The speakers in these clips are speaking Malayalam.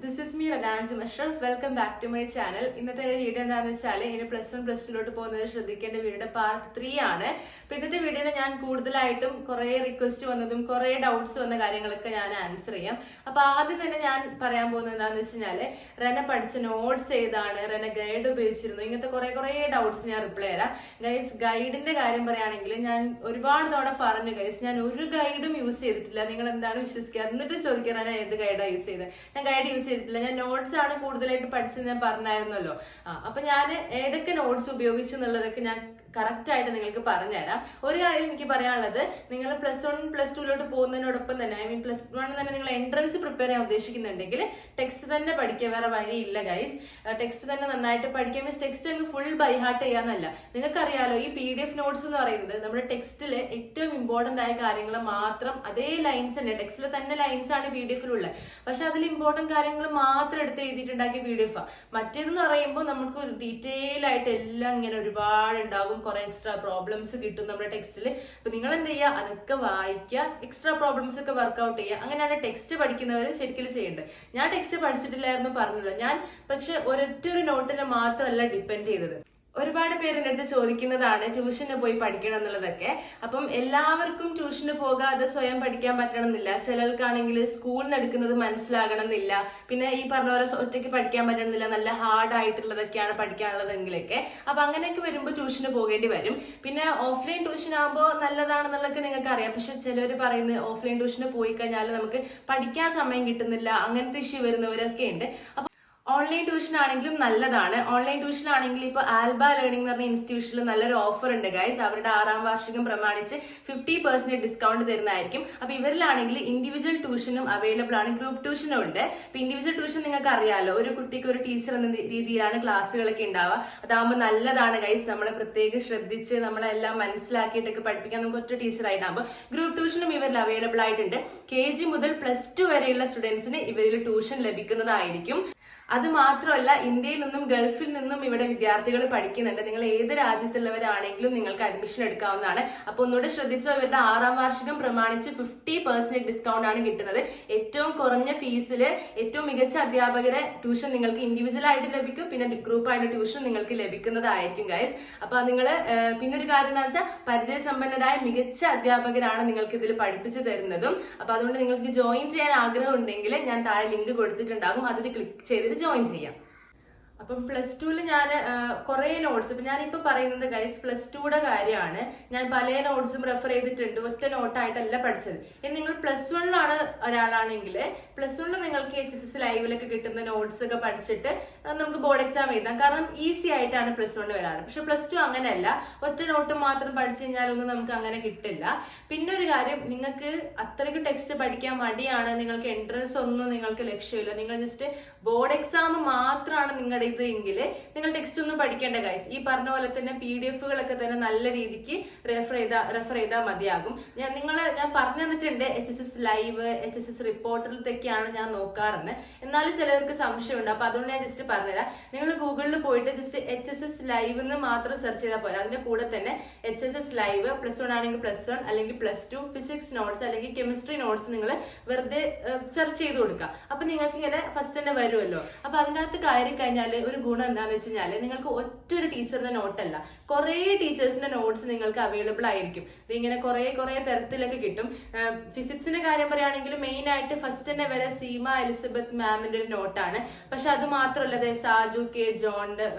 This is me Rananjum Ashraf. Welcome back to my channel. ഇന്നത്തെ വീഡിയോ എന്താണെന്ന് വെച്ചാൽ ഇനി +1 +2 പോകുന്നത് ശ്രദ്ധിക്കേണ്ട വീഡിയോയുടെ പാർട്ട് 3 ആണ്. അപ്പോൾ ഇന്നത്തെ വീഡിയോയിൽ ഞാൻ കൂടുതലായിട്ടും കുറേ റിക്വസ്റ്റ് വന്നതും കുറേ ഡൗട്ട്സ് വന്ന കാര്യങ്ങളൊക്കെ ഞാൻ ആൻസർ ചെയ്യാം. അപ്പോൾ ആദ്യം തന്നെ ഞാൻ പറയാൻ പോകുന്നത് എന്താണെന്ന് വെച്ചാൽ റെന പഠിച്ച നോട്ട്സ് ഏതാണ്, റെന ഗൈഡ് ഉപയോഗിച്ചിരുന്നു, ഇങ്ങനത്തെ കുറേ ഡൗട്ട്സ് ഞാൻ റിപ്ലൈ തരാം. ഗൈസ് ഗൈഡിന്റെ കാര്യം പറയുകയാണെങ്കിൽ ഞാൻ ഒരുപാട് തവണ പറഞ്ഞു ഗൈസ്, ഞാൻ ഒരു ഗൈഡും യൂസ് ചെയ്തിട്ടില്ല. നിങ്ങൾ എന്താണ് വിശ്വസിക്കുക? എന്നിട്ട് ചോദിക്കുക റെന ഏത് ഗൈഡാണ് യൂസ് ചെയ്തത്? ഞാൻ ഗൈഡ് യൂസ് ചെയ്തിട്ടില്ല. ഞാൻ നോട്ട്സ് ആണ് കൂടുതലായിട്ട് പഠിച്ചത് ഞാൻ പറഞ്ഞായിരുന്നല്ലോ. അപ്പൊ ഞാൻ ഏതൊക്കെ നോട്ട്സ് ഉപയോഗിച്ചു എന്നുള്ളതൊക്കെ ഞാൻ കറക്റ്റ് ആയിട്ട് നിങ്ങൾക്ക് പറഞ്ഞുതരാം. ഒരു കാര്യം എനിക്ക് പറയാനുള്ളത്, നിങ്ങൾ +1 +2 പോകുന്നതിനോടൊപ്പം തന്നെ +1 തന്നെ നിങ്ങൾ എൻട്രൻസ് പ്രിപ്പയർ ചെയ്യാൻ ഉദ്ദേശിക്കുന്നുണ്ടെങ്കിൽ ടെക്സ്റ്റ് തന്നെ പഠിക്കുക, വേറെ വഴിയില്ല ഗൈസ്. ടെക്സ്റ്റ് തന്നെ നന്നായിട്ട് പഠിക്കുക. മീൻസ് ടെക്സ്റ്റ് അങ്ങ് ഫുൾ ബൈ ഹാർട്ട് ചെയ്യാന്നല്ല. നിങ്ങൾക്കറിയാലോ ഈ PDF നോട്ട്സ് എന്ന് പറയുന്നത് നമ്മുടെ ടെക്സ്റ്റിലെ ഏറ്റവും ഇമ്പോർട്ടന്റ് ആയ കാര്യങ്ങൾ മാത്രം, അതേ ലൈൻസ് തന്നെ ടെക്സ്റ്റിലെ തന്നെ ലൈൻസ് ആണ് PDF-ലുള്ളത്. പക്ഷെ അതിൽ ഇമ്പോർട്ടന്റ് കാര്യങ്ങൾ മാത്രം എടുത്ത് എഴുതിയിട്ടുണ്ടാക്കിയ PDF ആ. മറ്റേതെന്ന് പറയുമ്പോൾ നമുക്ക് ഡീറ്റെയിൽ ആയിട്ട് എല്ലാം ഇങ്ങനെ ഒരുപാട് ഉണ്ടാകും, കുറെ എക്സ്ട്രാ പ്രോബ്ലംസ് കിട്ടും നമ്മുടെ ടെക്സ്റ്റിൽ. അപ്പൊ നിങ്ങൾ എന്ത് ചെയ്യുക, അതൊക്കെ വായിക്കുക, എക്സ്ട്രാ പ്രോബ്ലംസ് ഒക്കെ വർക്ക്ഔട്ട് ചെയ്യുക. അങ്ങനെയാണ് ടെക്സ്റ്റ് പഠിക്കുന്നവർ ശരിക്കും ചെയ്യേണ്ടത്. ഞാൻ ടെക്സ്റ്റ് പഠിച്ചിട്ടില്ലായിരുന്നു പറഞ്ഞല്ലോ. ഞാൻ പക്ഷെ ഒരൊറ്റൊരു നോട്ടിനെ മാത്രമല്ല ഡിപ്പെൻഡ് ചെയ്തത്. ഒരുപാട് പേര് എൻ്റെ അടുത്ത് ചോദിക്കുന്നതാണ് ട്യൂഷന് പോയി പഠിക്കണം എന്നുള്ളതൊക്കെ. അപ്പം എല്ലാവർക്കും ട്യൂഷന് പോകാതെ സ്വയം പഠിക്കാൻ പറ്റണമെന്നില്ല. ചിലർക്കാണെങ്കിൽ സ്കൂളിൽ നിന്ന് എടുക്കുന്നത് മനസ്സിലാകണം എന്നില്ല. പിന്നെ ഈ പറഞ്ഞ പോലെ ഒറ്റയ്ക്ക് പഠിക്കാൻ പറ്റണമെന്നില്ല, നല്ല ഹാർഡ് ആയിട്ടുള്ളതൊക്കെയാണ് പഠിക്കാനുള്ളതെങ്കിലൊക്കെ. അപ്പൊ അങ്ങനെയൊക്കെ വരുമ്പോൾ ട്യൂഷന് പോകേണ്ടി വരും. പിന്നെ ഓഫ്ലൈൻ ട്യൂഷൻ ആകുമ്പോൾ നല്ലതാണെന്നുള്ളതൊക്കെ നിങ്ങൾക്ക് അറിയാം. പക്ഷെ ചിലർ പറയുന്നത് ഓഫ്ലൈൻ ട്യൂഷന് പോയി കഴിഞ്ഞാൽ നമുക്ക് പഠിക്കാൻ സമയം കിട്ടുന്നില്ല, അങ്ങനത്തെ ഇഷ്യൂ വരുന്നവരൊക്കെ ഉണ്ട്. അപ്പൊ ഓൺലൈൻ ട്യൂഷൻ ആണെങ്കിലും നല്ലതാണ്. ഓൺലൈൻ ട്യൂഷൻ ആണെങ്കിൽ ഇപ്പോൾ ആൽബ ലേണിംഗ് എന്ന് പറഞ്ഞ ഇൻസ്റ്റിറ്റ്യൂഷനിൽ നല്ലൊരു ഓഫർ ഉണ്ട് ഗൈസ്. അവരുടെ 6ാം വാർഷികം പ്രമാണിച്ച് 50% ഡിസ്കൗണ്ട് തരുന്നതായിരിക്കും. അപ്പൊ ഇവരിലാണെങ്കിൽ ഇൻഡിവിജ്വൽ ട്യൂഷനും അവൈലബിൾ ആണ്, ഗ്രൂപ്പ് ട്യൂഷനും ഉണ്ട്. അപ്പൊ ഇൻഡിവിജ്വൽ ട്യൂഷൻ നിങ്ങൾക്ക് അറിയാമല്ലോ, ഒരു കുട്ടിക്ക് ഒരു ടീച്ചർ എന്ന രീതിയിലാണ് ക്ലാസ്സുകളൊക്കെ ഉണ്ടാവുക. അതാകുമ്പോൾ നല്ലതാണ് ഗൈസ്. നമ്മളെ പ്രത്യേകം ശ്രദ്ധിച്ച് നമ്മളെല്ലാം മനസ്സിലാക്കിയിട്ടൊക്കെ പഠിപ്പിക്കാൻ നമുക്ക് ഒറ്റ ടീച്ചറായിട്ടാകുമ്പോൾ ഗ്രൂപ്പ് ട്യൂഷനും ഇവരിൽ അവൈലബിൾ ആയിട്ടുണ്ട്. KG മുതൽ +2 വരെയുള്ള സ്റ്റുഡൻസിന് ഇവരിൽ ട്യൂഷൻ ലഭിക്കുന്നതായിരിക്കും. അത് മാത്രമല്ല, ഇന്ത്യയിൽ നിന്നും ഗൾഫിൽ നിന്നും ഇവിടെ വിദ്യാർത്ഥികൾ പഠിക്കുന്നുണ്ട്. നിങ്ങൾ ഏത് രാജ്യത്തുള്ളവരാണെങ്കിലും നിങ്ങൾക്ക് അഡ്മിഷൻ എടുക്കാവുന്നതാണ്. അപ്പൊ ഒന്നുകൂടെ ശ്രദ്ധിച്ചോ, ഇവരുടെ 6ാം വാർഷികം പ്രമാണിച്ച് 50% ഡിസ്കൗണ്ട് ആണ് കിട്ടുന്നത്. ഏറ്റവും കുറഞ്ഞ ഫീസിൽ ഏറ്റവും മികച്ച അധ്യാപകരെ ട്യൂഷൻ നിങ്ങൾക്ക് ഇൻഡിവിജ്വൽ ആയിട്ട് ലഭിക്കും. പിന്നെ ഗ്രൂപ്പായിട്ട് ട്യൂഷൻ നിങ്ങൾക്ക് ലഭിക്കുന്നതായിരിക്കും ഗൈസ്. അപ്പൊ നിങ്ങൾ പിന്നെ ഒരു കാര്യം എന്താ വെച്ചാൽ, പരിചയസമ്പന്നരായ മികച്ച അധ്യാപകരാണ് നിങ്ങൾക്ക് ഇതിൽ പഠിപ്പിച്ചു തരുന്നതും. അപ്പൊ അതുകൊണ്ട് നിങ്ങൾക്ക് ജോയിൻ ചെയ്യാൻ ആഗ്രഹം ഉണ്ടെങ്കിൽ ഞാൻ താഴെ ലിങ്ക് കൊടുത്തിട്ടുണ്ടാകും, അതിൽ ക്ലിക്ക് ചെയ്തിട്ട് ജോയിൻ ചെയ്യാം. അപ്പം +2 ഞാൻ കുറേ നോട്ട്സ്, ഇപ്പം ഞാനിപ്പോൾ പറയുന്നത് ഗൈസ് +2യുടെ കാര്യമാണ്. ഞാൻ പല നോട്ട്സും റെഫർ ചെയ്തിട്ടുണ്ട്, ഒറ്റ നോട്ടായിട്ടല്ല പഠിച്ചത്. ഇനി നിങ്ങൾ +1 ഒരാളാണെങ്കിൽ +1 നിങ്ങൾക്ക് HSS ലൈവിലൊക്കെ കിട്ടുന്ന നോട്ട്സ് ഒക്കെ പഠിച്ചിട്ട് നമുക്ക് ബോർഡ് എക്സാം എഴുതാം. കാരണം ഈസി ആയിട്ടാണ് +1 വരാറ്. പക്ഷെ +2 അങ്ങനെയല്ല, ഒറ്റ നോട്ട് മാത്രം പഠിച്ചു കഴിഞ്ഞാലൊന്നും നമുക്ക് അങ്ങനെ കിട്ടില്ല. പിന്നെ ഒരു കാര്യം, നിങ്ങൾക്ക് അത്രയ്ക്ക് ടെക്സ്റ്റ് പഠിക്കാൻ മടിയാണ്, നിങ്ങൾക്ക് എൻട്രൻസ് ഒന്നും നിങ്ങൾക്ക് ലക്ഷ്യമില്ല, നിങ്ങൾ ജസ്റ്റ് ബോർഡ് എക്സാം മാത്രമാണ് നിങ്ങളുടെ എങ്കിൽ നിങ്ങൾ ടെക്സ്റ്റ് ഒന്നും പഠിക്കേണ്ട ഗൈസ്. ഈ പറഞ്ഞ പോലെ തന്നെ PDF-കളൊക്കെ തന്നെ നല്ല രീതിക്ക് റെഫർ ചെയ്താൽ മതിയാകും. ഞാൻ പറഞ്ഞു തന്നിട്ടുണ്ട് HSS ലൈവ്, HSS റിപ്പോർട്ടറിലൊക്കെയാണ് ഞാൻ നോക്കാറെന്ന്. എന്നാലും ചിലവർക്ക് സംശയമുണ്ട്. അപ്പൊ അതുകൊണ്ട് ഞാൻ ജസ്റ്റ് പറഞ്ഞുതരാം. നിങ്ങൾ ഗൂഗിളിൽ പോയിട്ട് ജസ്റ്റ് HSS ലൈവ് എന്ന് മാത്രം സെർച്ച് ചെയ്താൽ പോരാ. അതിന്റെ കൂടെ തന്നെ HSS ലൈവ് +1 ആണെങ്കിൽ +1 അല്ലെങ്കിൽ +2 ഫിസിക്സ് നോട്ട്സ് അല്ലെങ്കിൽ കെമിസ്ട്രി നോട്ട്സ് നിങ്ങൾ വെറുതെ സെർച്ച് ചെയ്ത് കൊടുക്കുക. അപ്പൊ നിങ്ങൾക്ക് ഇങ്ങനെ ഫസ്റ്റ് തന്നെ വരുമല്ലോ. അപ്പൊ അതിനകത്ത് കയറി കഴിഞ്ഞാൽ ഒരു ഗുണം എന്താണെന്ന് വെച്ച് കഴിഞ്ഞാൽ, നിങ്ങൾക്ക് ഒറ്റൊരു ടീച്ചറിന്റെ നോട്ടല്ല, കുറേ ടീച്ചേഴ്സിന്റെ നോട്ട്സ് നിങ്ങൾക്ക് അവൈലബിൾ ആയിരിക്കും. ഇതിങ്ങനെ കുറേ തരത്തിലൊക്കെ കിട്ടും. ഫിസിക്സിന്റെ കാര്യം പറയുകയാണെങ്കിൽ മെയിൻ ആയിട്ട് ഫസ്റ്റ് തന്നെ വരെ സീമ എലിസബത്ത് മാമിന്റെ ഒരു നോട്ടാണ്. പക്ഷെ അത് മാത്രമല്ല, Saju K John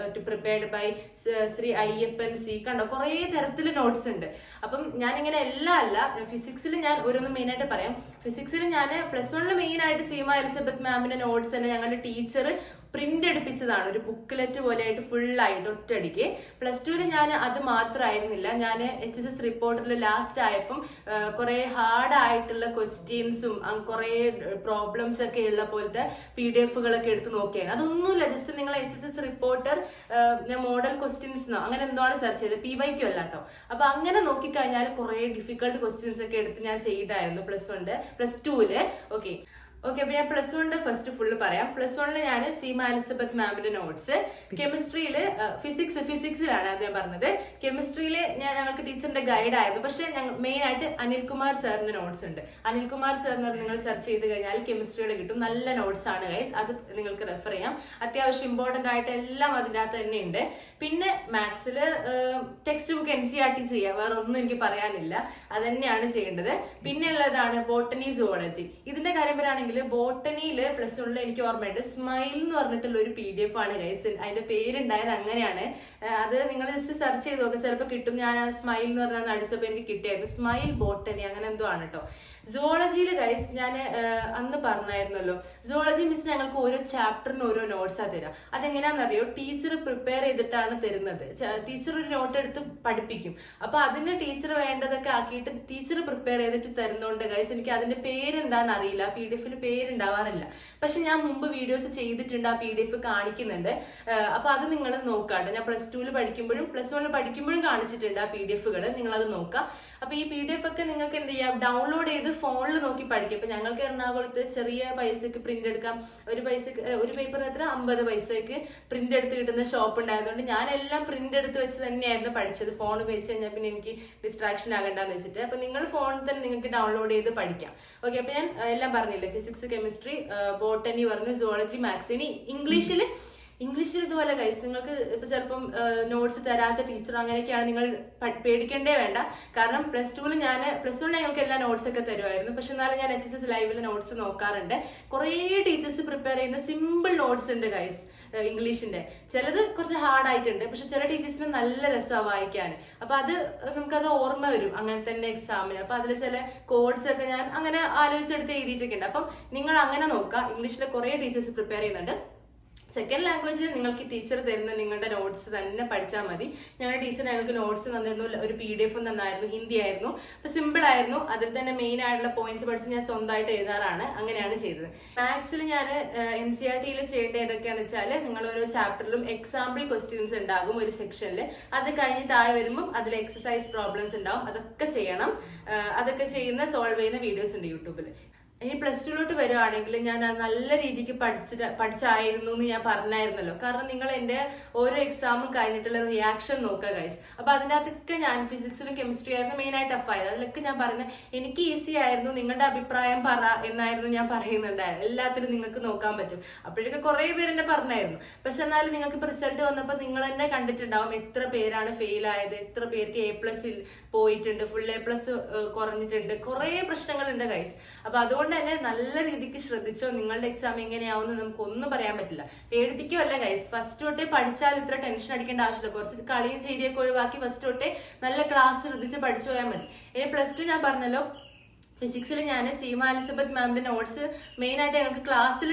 prepared by Shri Ayyappan C, കണ്ടോ കുറേ തരത്തില് നോട്ട്സ് ഉണ്ട്. അപ്പം ഞാനിങ്ങനെ എല്ലാം അല്ല, ഫിസിക്സിൽ ഞാൻ ഓരോന്ന് മെയിൻ ആയിട്ട് പറയാം. ഫിസിക്സിൽ ഞാൻ +1 മെയിൻ ആയിട്ട് സീമ എലിസബത്ത് മാമിന്റെ നോട്ട്സ് തന്നെ ഞങ്ങളുടെ ടീച്ചർ പ്രിന്റ് എടുപ്പിച്ചതാണ്, ഒരു ബുക്ക്ലെറ്റ് പോലെ ആയിട്ട് ഫുള്ളായിട്ട് ഒറ്റയടിക്ക്. +2 ഞാൻ അത് മാത്രമായിരുന്നില്ല, ഞാൻ HSS റിപ്പോർട്ടറിൽ ലാസ്റ്റ് ആയപ്പം കുറെ ഹാർഡ് ആയിട്ടുള്ള ക്വസ്റ്റ്യൻസും കുറെ പ്രോബ്ലംസ് ഒക്കെ ഉള്ള പോലത്തെ PDF-കളൊക്കെ എടുത്ത് നോക്കിയാണ്. അതൊന്നുമില്ല, ജസ്റ്റ് നിങ്ങൾ HSS റിപ്പോർട്ടർ മോഡൽ ക്വസ്റ്റ്യൻസ് അങ്ങനെ എന്തോ ആണ് സെർച്ച് ചെയ്തത്, PYQ അല്ല കേട്ടോ. അപ്പൊ അങ്ങനെ നോക്കിക്കഴിഞ്ഞാൽ കുറെ ഡിഫിക്കൽട്ട് ക്വസ്റ്റ്യൻസ് ഒക്കെ എടുത്ത് ഞാൻ ചെയ്തായിരുന്നു +2. ഓക്കെ, ഓക്കെ, അപ്പൊ ഞാൻ പ്ലസ് വണ്ണിന്റെ ഫസ്റ്റ് ഫുള്ള് പറയാം. പ്ലസ് വണ്ണിൽ ഞാൻ സീമ എലിസബത്ത് മാമിന്റെ നോട്ട്സ്, കെമിസ്ട്രിയിൽ ഫിസിക്സിലാണ് അത് ഞാൻ പറഞ്ഞത്. കെമിസ്ട്രിയിൽ ഞങ്ങൾക്ക് ടീച്ചറിന്റെ ഗൈഡ് ആയിരുന്നു. പക്ഷെ ഞങ്ങൾ മെയിൻ ആയിട്ട് അനിൽകുമാർ സാറിന്റെ നോട്ട്സ് ഉണ്ട്. അനിൽകുമാർ സാറിന് നിങ്ങൾ സെർച്ച് ചെയ്ത് കഴിഞ്ഞാൽ കെമിസ്ട്രിയുടെ കിട്ടും. നല്ല നോട്ട്സ് ആണ് ഗൈസ്, അത് നിങ്ങൾക്ക് റെഫർ ചെയ്യാം. അത്യാവശ്യം ഇമ്പോർട്ടന്റ് ആയിട്ട് എല്ലാം അതിൻ്റെ അകത്ത് തന്നെ ഉണ്ട്. പിന്നെ മാത്സിൽ ടെക്സ്റ്റ് ബുക്ക് NCERT ചെയ്യുക, വേറെ ഒന്നും എനിക്ക് പറയാനില്ല, അത് തന്നെയാണ് ചെയ്യേണ്ടത്. പിന്നെ ഉള്ളതാണ് ബോട്ടണി, സുവോളജി. ഇതിന്റെ കാര്യം പറയുകയാണെങ്കിൽ ബോട്ടണിയില് പ്ലസ് വണ്ണിൽ എനിക്ക് ഓർമ്മയുണ്ട് സ്മൈൽ എന്ന് പറഞ്ഞിട്ടുള്ള ഒരു PDF ആണ് ഗൈസ്. അതിന്റെ പേരുണ്ടായത് അങ്ങനെയാണ്. അത് നിങ്ങൾ ജസ്റ്റ് സെർച്ച് ചെയ്ത് നോക്കുക, ചിലപ്പോൾ കിട്ടും. ഞാൻ ആ സ്മൈൽ എന്ന് പറഞ്ഞാൽ അടിച്ചപ്പോൾ എനിക്ക് കിട്ടിയായിരുന്നു. സ്മൈൽ ബോട്ടണി അങ്ങനെ എന്തോ ആണ് കേട്ടോ. സുവോളജിയിൽ ഗൈസ് ഞാൻ അന്ന് പറഞ്ഞായിരുന്നല്ലോ, സുവോളജി മിസ് ഞങ്ങൾക്ക് ഓരോ ചാപ്റ്ററിന് ഓരോ നോട്ട്സാ തരാം. അതെങ്ങനെയാണെന്നറിയോ, ടീച്ചർ പ്രിപ്പയർ ചെയ്തിട്ടാണ് തരുന്നത്. ടീച്ചർ ഒരു നോട്ട് എടുത്ത് പഠിപ്പിക്കും. അപ്പൊ അതിന് ടീച്ചർ വേണ്ടതൊക്കെ ആക്കിയിട്ട് ടീച്ചർ പ്രിപ്പയർ ചെയ്തിട്ട് തരുന്നോണ്ട് ഗൈസ് എനിക്ക് അതിന്റെ പേരെന്താന്ന് അറിയില്ല, PDF പേരുണ്ടാവാറില്ല. പക്ഷെ ഞാൻ മുമ്പ് വീഡിയോസ് ചെയ്തിട്ടുണ്ട്, ആ PDF കാണിക്കുന്നുണ്ട്. അപ്പൊ അത് നിങ്ങൾ നോക്കാട്ടോ. ഞാൻ പ്ലസ് 2 പഠിക്കുമ്പോഴും പ്ലസ് 1 പഠിക്കുമ്പോഴും കാണിച്ചിട്ടുണ്ട് ആ PDFകൾ, നിങ്ങൾ അത് നോക്കാം. അപ്പൊ ഈ PDF ഒക്കെ നിങ്ങൾക്ക് എന്ത് ചെയ്യാം, ഡൗൺലോഡ് ചെയ്ത് ഫോണിൽ നോക്കി പഠിക്കും. ഇപ്പൊ ഞങ്ങൾക്ക് എറണാകുളത്ത് ചെറിയ പൈസക്ക് പ്രിന്റ് എടുക്കാം. ഒരു പേപ്പർ എത്ര 50 പൈസക്ക് പ്രിന്റ് എടുത്ത് കിട്ടുന്ന ഷോപ്പ് ഉണ്ടായതുകൊണ്ട് ഞാൻ എല്ലാം പ്രിന്റ് എടുത്ത് വെച്ച് തന്നെയായിരുന്നു പഠിച്ചത്. ഫോൺ ഉപയോഗിച്ച് കഴിഞ്ഞാൽ പിന്നെ എനിക്ക് ഡിസ്ട്രാക്ഷൻ ആകണ്ടെന്ന് വെച്ചിട്ട്. അപ്പൊ നിങ്ങൾ ഫോണിൽ തന്നെ നിങ്ങൾക്ക് ഡൗൺലോഡ് ചെയ്ത് പഠിക്കാം. ഓക്കെ, അപ്പൊ ഞാൻ എല്ലാം പറഞ്ഞില്ലേ, ഫിസിക്സ്, കെമിസ്ട്രി, ബോട്ടണി പറഞ്ഞു, സുവോളജി, മാത്സ്. ഇനി ഇംഗ്ലീഷിൽ ഇതുപോലെ ഗൈസ്, നിങ്ങൾക്ക് ഇപ്പൊ ചിലപ്പം നോട്ട്സ് തരാത്ത ടീച്ചർ അങ്ങനെയൊക്കെയാണ്, നിങ്ങൾ പേടിക്കേണ്ടേ വേണ്ട. കാരണം പ്ലസ് 2 ഞങ്ങൾക്ക് എല്ലാ നോട്ട്സ് ഒക്കെ തരുമായിരുന്നു. പക്ഷെ എന്നാലും ഞാൻ HSS ലൈവിലെ നോട്ട്സ് നോക്കാറുണ്ട്. കുറേ ടീച്ചേഴ്സ് പ്രിപ്പയർ ചെയ്യുന്ന സിമ്പിൾ നോട്ട്സ് ഉണ്ട് ഗൈസ് ഇംഗ്ലീഷിന്റെ. ചിലത് കുറച്ച് ഹാർഡ് ആയിട്ടുണ്ട്, പക്ഷെ ചില ടീച്ചേഴ്സിന് നല്ല രസമാണ് വായിക്കാൻ. അപ്പൊ അത് നമുക്കത് ഓർമ്മ വരും അങ്ങനെ തന്നെ എക്സാമിന്. അപ്പൊ അതിൽ ചില കോഡ്സ് ഒക്കെ ഞാൻ അങ്ങനെ ആലോചിച്ചെടുത്ത് എഴുതിയിട്ടൊക്കെ ഉണ്ട്. അപ്പം നിങ്ങൾ അങ്ങനെ നോക്കാം. ഇംഗ്ലീഷിലെ കുറേ ടീച്ചേഴ്സ് പ്രിപ്പയർ ചെയ്യുന്നുണ്ട്. സെക്കൻഡ് ലാംഗ്വേജിൽ നിങ്ങൾക്ക് ടീച്ചർ തരുന്ന നിങ്ങളുടെ നോട്ട്സ് തന്നെ പഠിച്ചാൽ മതി. ഞങ്ങളുടെ ടീച്ചർ ഞങ്ങൾക്ക് നോട്ട്സ് തന്നിരുന്നു, ഒരു PDF തന്നായിരുന്നു, ഹിന്ദി ആയിരുന്നു. അപ്പൊ സിമ്പിൾ ആയിരുന്നു. അതിൽ തന്നെ മെയിൻ ആയിട്ടുള്ള പോയിന്റ്സ് പഠിച്ച് ഞാൻ സ്വന്തമായിട്ട് എഴുതാറാണ്, അങ്ങനെയാണ് ചെയ്തത്. മാത്സിൽ ഞാൻ NCERT ചെയ്യേണ്ട ഏതൊക്കെയാന്ന് വെച്ചാൽ, നിങ്ങൾ ഓരോ ചാപ്റ്ററിലും എക്സാമ്പിൾ ക്വസ്റ്റ്യൻസ് ഉണ്ടാകും ഒരു സെക്ഷനിൽ. അത് കഴിഞ്ഞ് താഴെ വരുമ്പോൾ അതിൽ എക്സസൈസ് പ്രോബ്ലംസ് ഉണ്ടാവും. അതൊക്കെ ചെയ്യണം. അതൊക്കെ സോൾവ് ചെയ്യുന്ന വീഡിയോസ് ഉണ്ട് യൂട്യൂബിൽ. ഇനി പ്ലസ് 2 വരുവാണെങ്കിൽ ഞാൻ നല്ല രീതിക്ക് പഠിച്ചായിരുന്നു എന്ന് ഞാൻ പറഞ്ഞായിരുന്നല്ലോ. കാരണം നിങ്ങൾ എൻ്റെ ഓരോ എക്സാമും കഴിഞ്ഞിട്ടുള്ള റിയാക്ഷൻ നോക്കുക ഗൈസ്. അപ്പൊ അതിനകത്തൊക്കെ ഞാൻ ഫിസിക്സിലും കെമിസ്ട്രി ആയിരുന്നു മെയിൻ ആയിട്ട് ടഫ് ആയത്. അതിലൊക്കെ ഞാൻ പറയുന്നത് എനിക്ക് ഈസി ആയിരുന്നു, നിങ്ങളുടെ അഭിപ്രായം പറ എന്നായിരുന്നു ഞാൻ പറയുന്നുണ്ടായിരുന്നു. എല്ലാത്തിലും നിങ്ങൾക്ക് നോക്കാൻ പറ്റും. അപ്പോഴൊക്കെ കുറെ പേര് എന്നെ പറഞ്ഞായിരുന്നു. പക്ഷെ എന്നാലും നിങ്ങൾക്ക് ഇപ്പൊ റിസൾട്ട് വന്നപ്പോൾ നിങ്ങൾ തന്നെ കണ്ടിട്ടുണ്ടാവും എത്ര പേരാണ് ഫെയിൽ ആയത്, എത്ര പേർക്ക് A+ പോയിട്ടുണ്ട്, ഫുൾ A+ കുറഞ്ഞിട്ടുണ്ട്, കുറെ പ്രശ്നങ്ങളുണ്ട് ഗൈസ്. അപ്പൊ അതുകൊണ്ട് തന്നെ നല്ല രീതിക്ക് ശ്രദ്ധിച്ചോ. നിങ്ങളുടെ എക്സാം എങ്ങനെയാവുമെന്ന് നമുക്ക് ഒന്നും പറയാൻ പറ്റില്ല. പേടിപ്പിക്കുമല്ല ഗൈസ്. ഫസ്റ്റ് തൊട്ടേ പഠിച്ചാൽ ഇത്ര ടെൻഷൻ അടിക്കേണ്ട ആവശ്യമില്ല. കുറച്ച് കളിയും ചെയ്തിയൊക്കെ ഒഴിവാക്കി ഫസ്റ്റ് തൊട്ടേ നല്ല ക്ലാസ് ശ്രദ്ധിച്ച് പഠിച്ചു പോയാൽ മതി. ഇനി പ്ലസ് 2 ഞാൻ പറഞ്ഞല്ലോ, ഫിസിക്സിൽ ഞാൻ സീമ എലിസബത്ത് മാമിന്റെ നോട്ട്സ് മെയിൻ ആയിട്ട്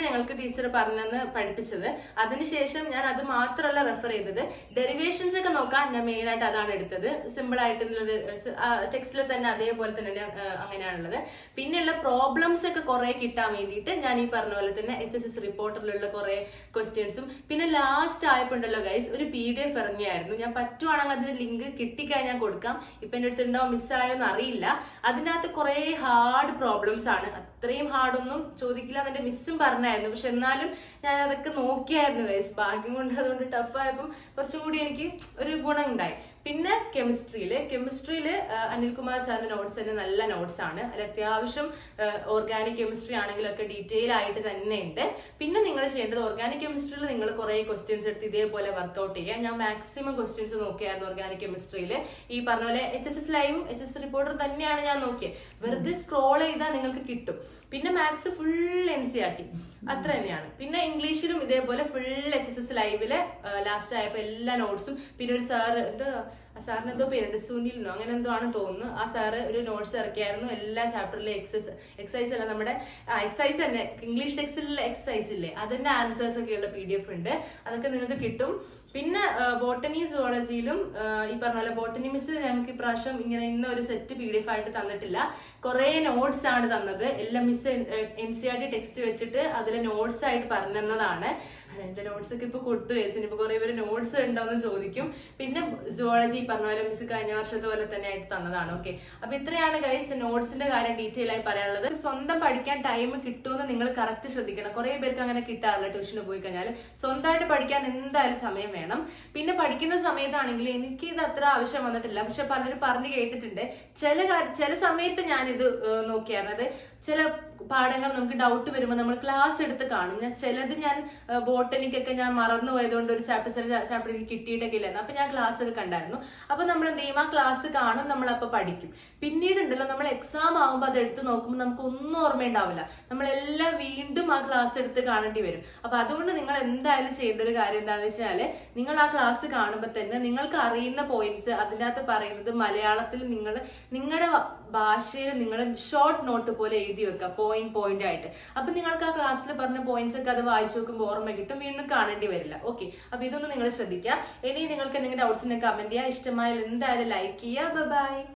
ഞങ്ങൾക്ക് ടീച്ചർ പറഞ്ഞെന്ന് പഠിപ്പിച്ചത്. അതിനുശേഷം ഞാൻ അത് മാത്രമല്ല റെഫർ ചെയ്തത്, ഡെറിവേഷൻസ് ഒക്കെ നോക്കാൻ ഞാൻ മെയിൻ ആയിട്ട് അതാണ് എടുത്തത്. സിമ്പിൾ ആയിട്ടുള്ള ടെക്സ്റ്റിൽ തന്നെ അതേപോലെ തന്നെ അങ്ങനെയാണുള്ളത്. പിന്നെയുള്ള പ്രോബ്ലംസ് ഒക്കെ കുറെ കിട്ടാൻ വേണ്ടിയിട്ട് ഞാൻ ഈ പറഞ്ഞ പോലെ തന്നെ HSS റിപ്പോർട്ടിലുള്ള കുറെ ക്വസ്റ്റ്യൻസും, പിന്നെ ലാസ്റ്റ് ആയപ്പോണ്ടല്ലോ ഗൈസ് ഒരു PDF ഇറങ്ങിയായിരുന്നു. ഞാൻ പറ്റുവാണെങ്കിൽ അതിന്റെ ലിങ്ക് കിട്ടിക്കഴിഞ്ഞാൽ കൊടുക്കാം. ഇപ്പൊ എന്റെ അടുത്ത് ഉണ്ടാവും, മിസ്സായോന്ന് അറിയില്ല. അതിനകത്ത് കുറെ ഹാർഡ് പ്രോബ്ലംസ് ആണ്. അത്രയും ഹാർഡൊന്നും ചോദിക്കില്ല എന്നെ മിസ്സും പറഞ്ഞായിരുന്നു. പക്ഷെ എന്നാലും ഞാൻ അതൊക്കെ നോക്കിയായിരുന്നു ഗൈസ്. ഭാഗ്യം കൊണ്ട് അതുകൊണ്ട് ടഫായപ്പം കുറച്ചും കൂടി എനിക്ക് ഒരു ഗുണം ഉണ്ടായി. പിന്നെ കെമിസ്ട്രിയില് അനിൽകുമാർ സാറിന്റെ നോട്ട്സ് തന്നെ നല്ല നോട്ട്സ് ആണ്. അതിൽ അത്യാവശ്യം ഓർഗാനിക് കെമിസ്ട്രി ആണെങ്കിലൊക്കെ ഡീറ്റെയിൽ ആയിട്ട് തന്നെ ഉണ്ട്. പിന്നെ നിങ്ങൾ ചെയ്യേണ്ടത് ഓർഗാനിക് കെമിസ്ട്രിയിൽ നിങ്ങൾ കുറെ ക്വസ്റ്റ്യൻസ് എടുത്ത് ഇതേപോലെ വർക്ക്ഔട്ട് ചെയ്യുക. ഞാൻ മാക്സിമം ക്വസ്റ്റ്യൻസ് നോക്കിയായിരുന്നു ഓർഗാനിക് കെമിസ്ട്രിയിൽ. ഈ പറഞ്ഞ പോലെ HSS ലൈവും HSS റിപ്പോർട്ടറും തന്നെയാണ് ഞാൻ നോക്കിയത്. വെറുതെ സ്ക്രോൾ ചെയ്താൽ നിങ്ങൾക്ക് കിട്ടും. പിന്നെ മാത്സ് ഫുൾ NCERT അത്ര തന്നെയാണ്. പിന്നെ ഇംഗ്ലീഷിലും ഇതേപോലെ ഫുൾ HSS ലൈവില് ലാസ്റ്റ് ആയപ്പോ എല്ലാ നോട്ട്സും. പിന്നെ ഒരു സാറിന് എന്തോ പേരുണ്ട്, സുനിൽ എന്നോ അങ്ങനെ എന്തോ ആണ് തോന്നുന്നു. ആ സാറ് ഒരു നോട്ട്സ് ഇറക്കിയായിരുന്നു. എല്ലാ ചാപ്റ്ററിലെ എക്സസൈസ് അല്ല, നമ്മുടെ എക്സസൈസ് തന്നെ ഇംഗ്ലീഷ് ടെക്സ്റ്റിലെ എക്സസൈസ് ഇല്ലേ, അതിന്റെ ആൻസേഴ്സ് ഒക്കെയുള്ള PDF ഉണ്ട്. അതൊക്കെ നിങ്ങൾക്ക് കിട്ടും. പിന്നെ ബോട്ടണി, സുവോളജിയിലും ഈ പറഞ്ഞ പോലെ ബോട്ടണി മിസ് ഞങ്ങൾക്ക് ഇപ്രാവശ്യം ഇങ്ങനെ ഇന്ന ഒരു സെറ്റ് PDF ആയിട്ട് തന്നിട്ടില്ല. കുറെ കുറെ നോട്ട്സ് ആണ് തന്നത്. എല്ലാം മിസ് NCERT ടെക്സ്റ്റ് വെച്ചിട്ട് അതിലെ നോട്ട്സ് ആയിട്ട് പറഞ്ഞു തന്നതാണ്. എന്റെ നോട്ട്സ് ഒക്കെ ഇപ്പൊ കൊടുത്തു വയസ്സിന് ഇപ്പൊ കുറെ പേര് നോട്ട്സ് ഉണ്ടോന്ന് ചോദിക്കും. പിന്നെ സുവോളജി പറഞ്ഞ പോലെ മിസ് കഴിഞ്ഞ വർഷത്തെ പോലെ തന്നെ ആയിട്ട് തന്നതാണ്. ഓക്കെ, അപ്പൊ ഇത്രയാണ് ഗൈസ് നോട്ട്സിന്റെ കാര്യം ഡീറ്റെയിൽ ആയി പറയാനുള്ളത്. സ്വന്തം പഠിക്കാൻ ടൈം കിട്ടുമെന്ന് നിങ്ങൾ കറക്റ്റ് ശ്രദ്ധിക്കണം. കുറെ പേർക്ക് അങ്ങനെ കിട്ടാറില്ല. ട്യൂഷന് പോയി കഴിഞ്ഞാൽ സ്വന്തമായിട്ട് പഠിക്കാൻ എന്തായാലും സമയം വേണം. പിന്നെ പഠിക്കുന്ന സമയത്താണെങ്കിൽ എനിക്ക് ഇത് അത്ര ആവശ്യം വന്നിട്ടില്ല, പക്ഷെ പലരും പറഞ്ഞു കേട്ടിട്ടുണ്ട്. ചില സമയത്ത് ഞാനിത് നോക്കിയായിരുന്നത്. ചില പാഠങ്ങൾ നമുക്ക് ഡൗട്ട് വരുമ്പോൾ നമ്മൾ ക്ലാസ് എടുത്ത് കാണും. ചിലത് ഞാൻ ബോട്ടണിക്കൊക്കെ ഞാൻ മറന്നു പോയതുകൊണ്ട് ഒരു ചാപ്റ്റർ എനിക്ക് കിട്ടിയിട്ടൊക്കെ ഇല്ലായിരുന്നു. അപ്പൊ ഞാൻ ക്ലാസ് ഒക്കെ കണ്ടായിരുന്നു. അപ്പൊ നമ്മൾ എന്ത് ചെയ്യും, ആ ക്ലാസ് കാണും, നമ്മൾ അപ്പൊ പഠിക്കും. പിന്നീട് ഉണ്ടല്ലോ നമ്മൾ എക്സാം ആകുമ്പോൾ അത് എടുത്ത് നോക്കുമ്പോൾ നമുക്ക് ഒന്നും ഓർമ്മയുണ്ടാവില്ല. നമ്മളെല്ലാം വീണ്ടും ആ ക്ലാസ് എടുത്ത് കാണേണ്ടി വരും. അപ്പൊ അതുകൊണ്ട് നിങ്ങൾ എന്തായാലും ചെയ്യേണ്ട ഒരു കാര്യം എന്താണെന്ന് വെച്ചാല്, നിങ്ങൾ ആ ക്ലാസ് കാണുമ്പോൾ തന്നെ നിങ്ങൾക്ക് അറിയുന്ന പോയിന്റ്സ് അതിൻ്റെ അകത്ത് പറയുന്നത് മലയാളത്തിൽ നിങ്ങൾ നിങ്ങളുടെ ഭാഷയിൽ നിങ്ങൾ ഷോർട്ട് നോട്ട് പോലെ എഴുതി വെക്കുക, പോയിന്റ് ആയിട്ട്. അപ്പൊ നിങ്ങൾക്ക് ആ ക്ലാസ്സിൽ പറഞ്ഞ പോയിന്റ്സ് ഒക്കെ അത് വായിച്ചു നോക്കുമ്പോൾ ഓർമ്മ കിട്ടും, വീണ്ടും കാണേണ്ടി വരില്ല. ഓക്കെ, അപ്പൊ ഇതൊന്നും നിങ്ങൾ ശ്രദ്ധിക്കുക. ഇനി നിങ്ങൾക്ക് എന്തെങ്കിലും ഡൗട്ട്സിനെ കമന്റ് ചെയ്യുക, ഇഷ്ടമായാൽ എന്തായാലും ലൈക്ക് ചെയ്യുക. ബൈ.